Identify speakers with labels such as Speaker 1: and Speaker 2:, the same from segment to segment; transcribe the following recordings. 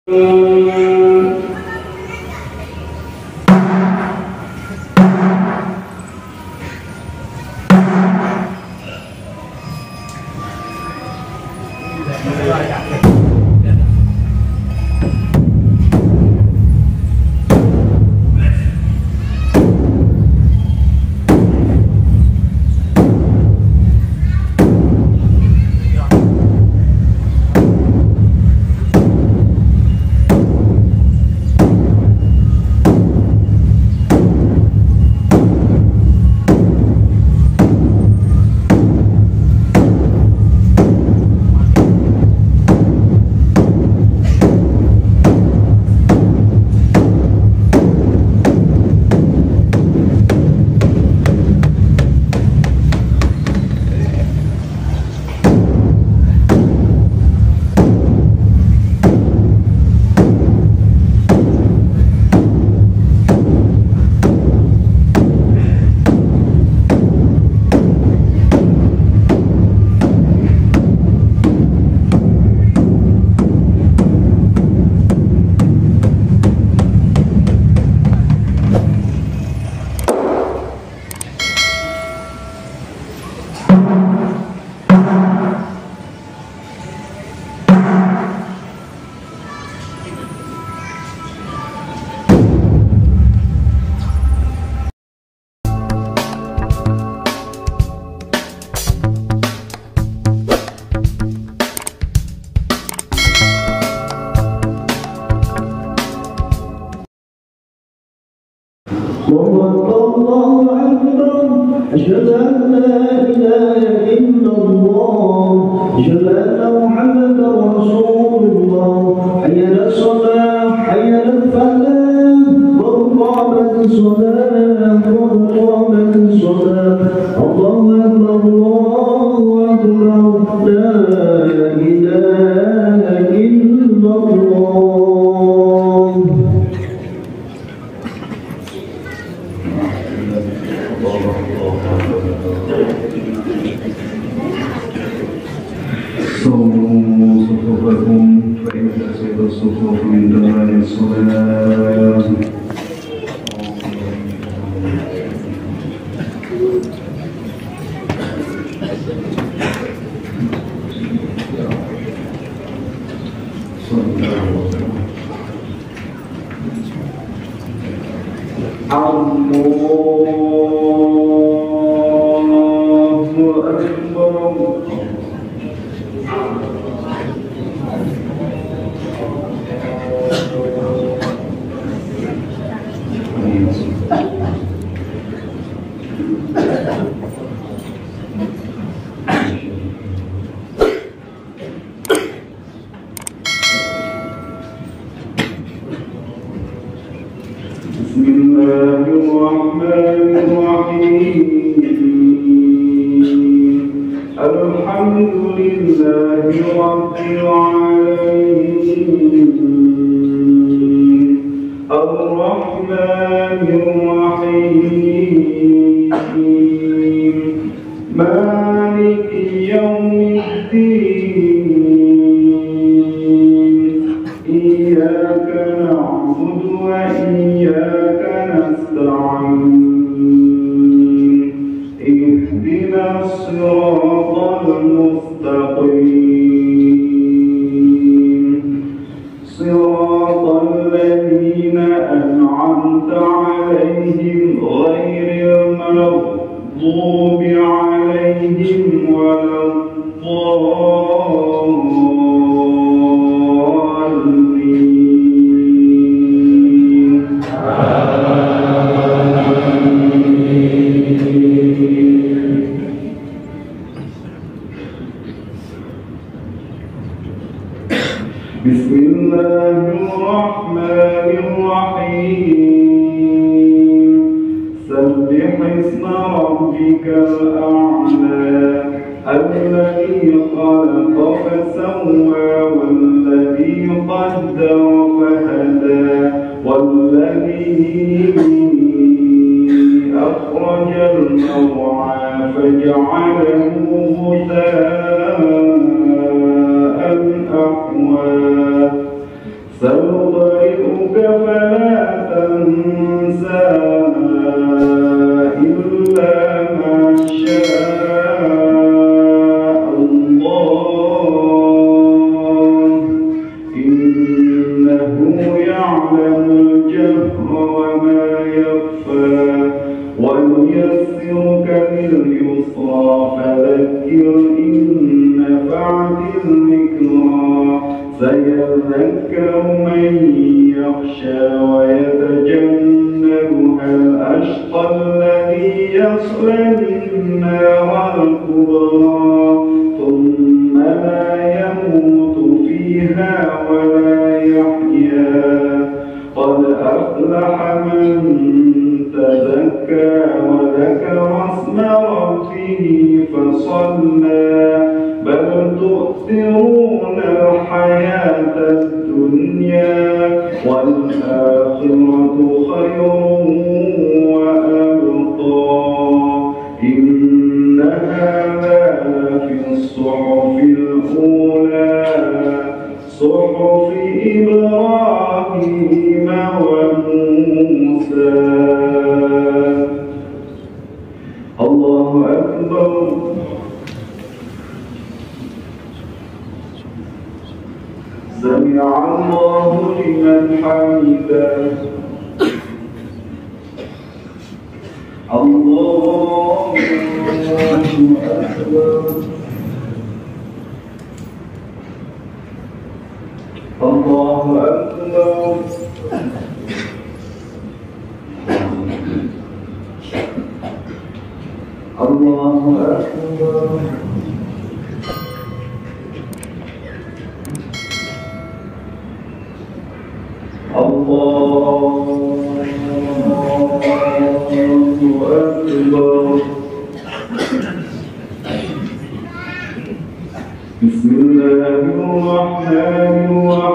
Speaker 1: الله أكبر أشهد أن لا إله إلا الله أشهد أن محمدا رسول الله حي على الصلاة حي على الفلاح قد قامت الصلاة قد قامت الصلاة الله أكبر الله أكبر لا إله إلا الله.
Speaker 2: صوموا صفوفكم فإن تسد الصفوف من تمام الصلاة. بسم الله الرحمن الرحيم الحمد لله رب العالمين الرحمن الرحيم مالك يوم الدين إياك نعبد وإياك نستعين اهدنا الصراط المستقيم صراط الذين أنعمت عليهم غير المغضوب عليهم ولا بسم الله الرحمن الرحيم سبح اسم ربك الأعلى الذي خلق فسوى والذي قدر فهدى والذي أخرج المرعى فجعله غثاء أحوى
Speaker 3: سنقرئك فلا تنسى إلا ما شاء الله إنه يعلم الجهر وما يخفى ونيسرك لليسرى فذكر إن نفعت الذكرى سيذكر من يخشى ويتجنبها الأشقى الذي يصلى النار الكبرى ثم لا يموت فيها ولا يحيا قد أفلح من تزكى وذكر اسم ربه فصلى بل تؤثرون الحياة الدنيا والآخرة خير وأبقى إن هذا لفي الصحف الأولى صحف إبراهيم وموسى. الله أكبر. سمع الله لمن حمده. الله أكبر. الله أكبر. الله أكبر. بسم الله الرحمن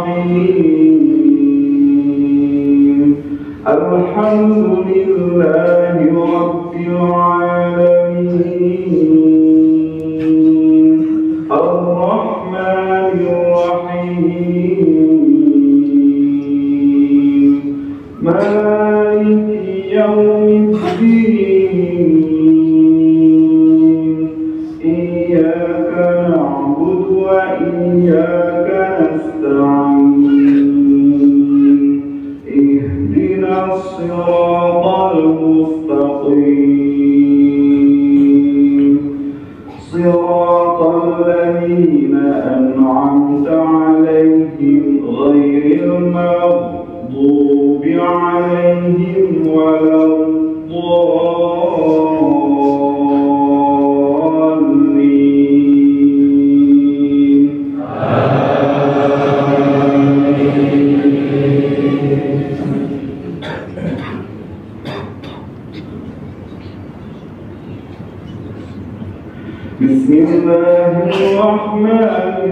Speaker 3: الرحيم الحمد لله رب العالمين الرحمن الرحيم مالك يوم الدين إياك نعبد وإياك نستعين اهدنا الصراط المستقيم صراط الذين أنعمت عليهم غير المغضوب عليهم ولا الضالين. بسم الله الرحمن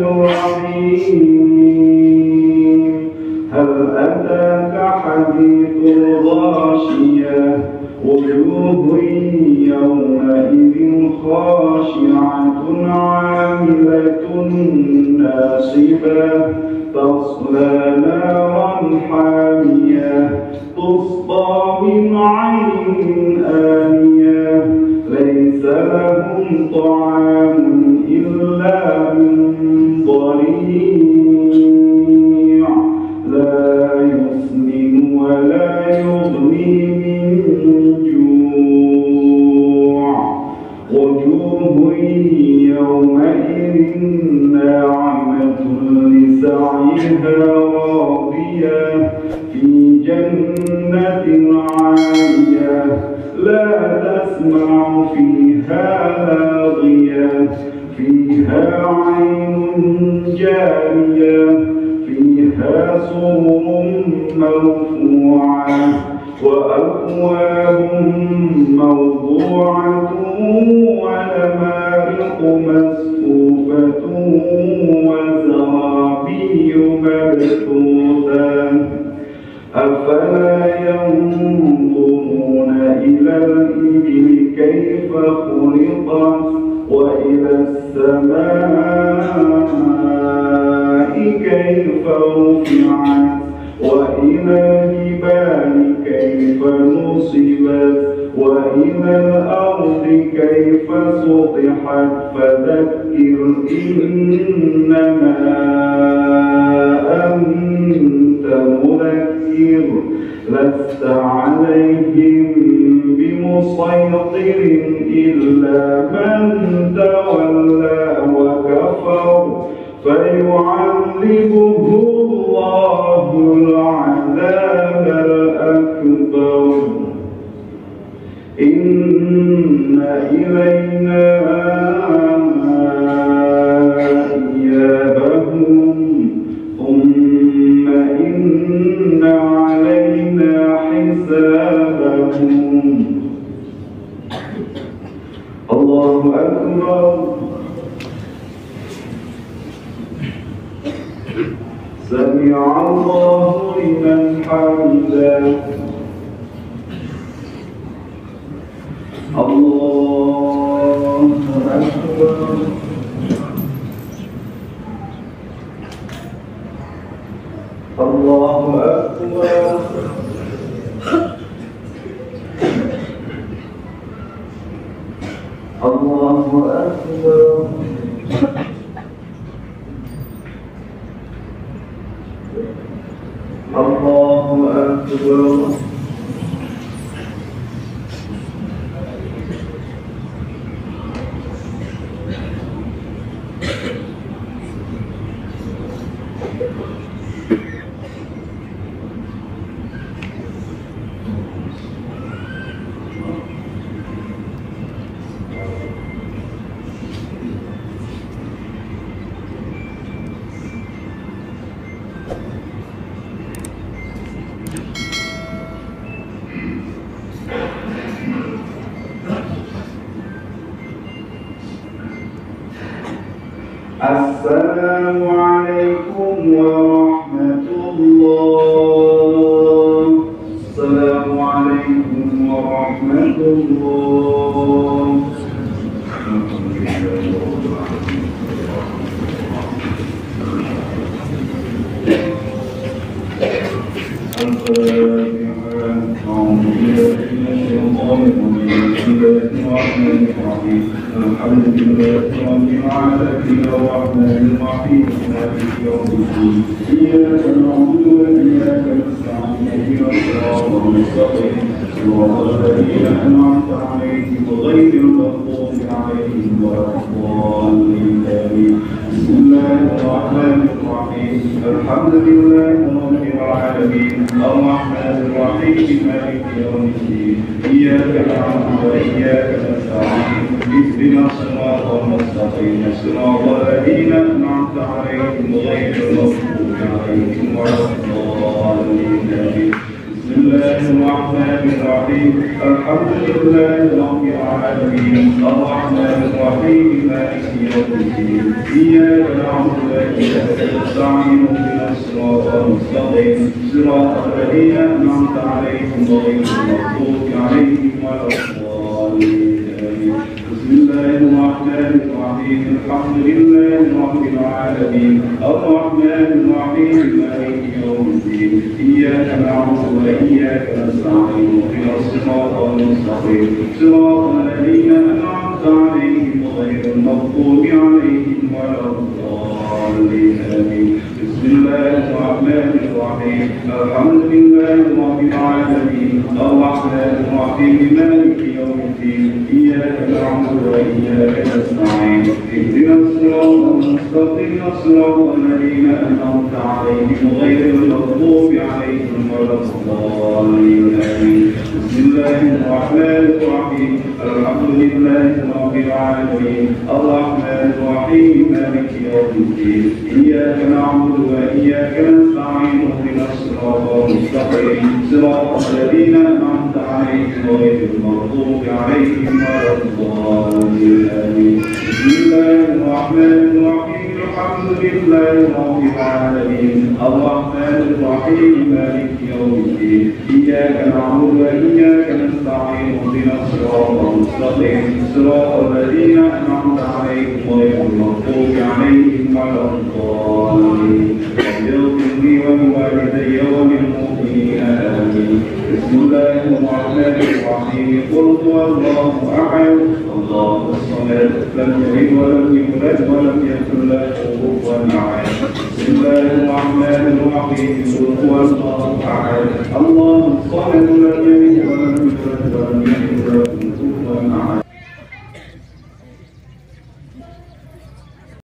Speaker 3: الرحيم هل أتاك حديث الغاشية وجوه يومئذ خاشعة عاملة ناصبة تصلى نارا حامية تسقى من عين آنية ليس لهم طعام إلا من ضريع لا يسمن ولا يغني من جوع وجوه يومئذ ناعمة لسعيها راضية في جنة عالية لا تسمع فيها لاغية فيها عين جارية فيها سرر مرفوعة وأكواب موضوعة ونمارق مصفوفة وزرابي مبثوثة أفلا ينظرون إلى الإبل كيف خلقت وإلى السماء كيف رفعت نصبت وإلى الأرض كيف سطحت فذكر إنما أنت مذكر لست عليهم بمسيطر إلا من تولى وكفر فيعذبه الله العذاب الأكبر إن إلينا إيابهم ثم إن علينا حسابهم. الله أكبر. سمع الله لمن حمده. الله أكبر. الله أكبر. الله أكبر. الله أكبر. السلام عليكم ورحمة الله. السلام عليكم ورحمة الله. الحمد لله رب العالمين الرحمن الرحيم مالك يوم الدين إياك نعبد وإياك نستعين اهدنا الصراط المستقيم صراط الذين أنعمت عليهم غير المغضوب عليهم ولا الضالين آمين. بسم الله الرحمن الرحيم الحمد لله رب العالمين الرحمن الرحيم مالك يوم الدين إياك نعبد وإياك نستعين اهدنا الصراط المستقيم صراط الذين أنعمت عليهم غير المغضوب عليهم ولا الضالين آمين. بسم الله الرحمن الرحيم الحمد لله رب العالمين الرحمن الرحيم مالك يوم الدين إياك نعبد وإياك نستعين اهدنا الصراط المستقيم صراط الذين أنعمت عليهم غير المغضوب عليهم ولا الضالين آمين. بسم الله الرحمن الرحيم الحمد لله رب العالمين الرحمن الرحيم مالك يوم الدين إياك نعبد وإياك نستعين اهدنا الصراط المستقيم صراط الذين أنعمت عليهم غير المغضوب عليهم ولا الضالين آمين. بسم الله الرحمن الرحيم الحمد لله رب العالمين الرحمن الرحيم مالك يوم الدين إياك نعبد وإياك نستعين اهدنا الصراط المستقيم صراط الذين أنعمت عليهم غير المغضوب عليهم ولا الضالين آمين. بسم الله الرحمن الرحيم الحمد لله رب العالمين الرحمن الرحيم مالك يوم الدين إياك نعبد وإياك نستعين اهدنا الصراط المستقيم صراط الذين أنعمت عليهم غير المغضوب عليهم ولا الضالين آمين. بسم الله الرحمن الرحيم الحمد لله رب العالمين الرحمن الرحيم مالك يوم الدين إياك نعبد وإياك نستعين اهدنا الصراط المستقيم صراط الذين أنعمت عليهم غير المغضوب عليهم ولا الضالين. رب اغفر لي ولوالدي وللمؤمنين آمين. بسم الله الرحمن الله أحد الله الصمد لم يلد ولم يولد ولم يكن له كفوا أحد بسم الله الرحمن الرحيم قل هو الله أحد الله الصمد لم يلد ولم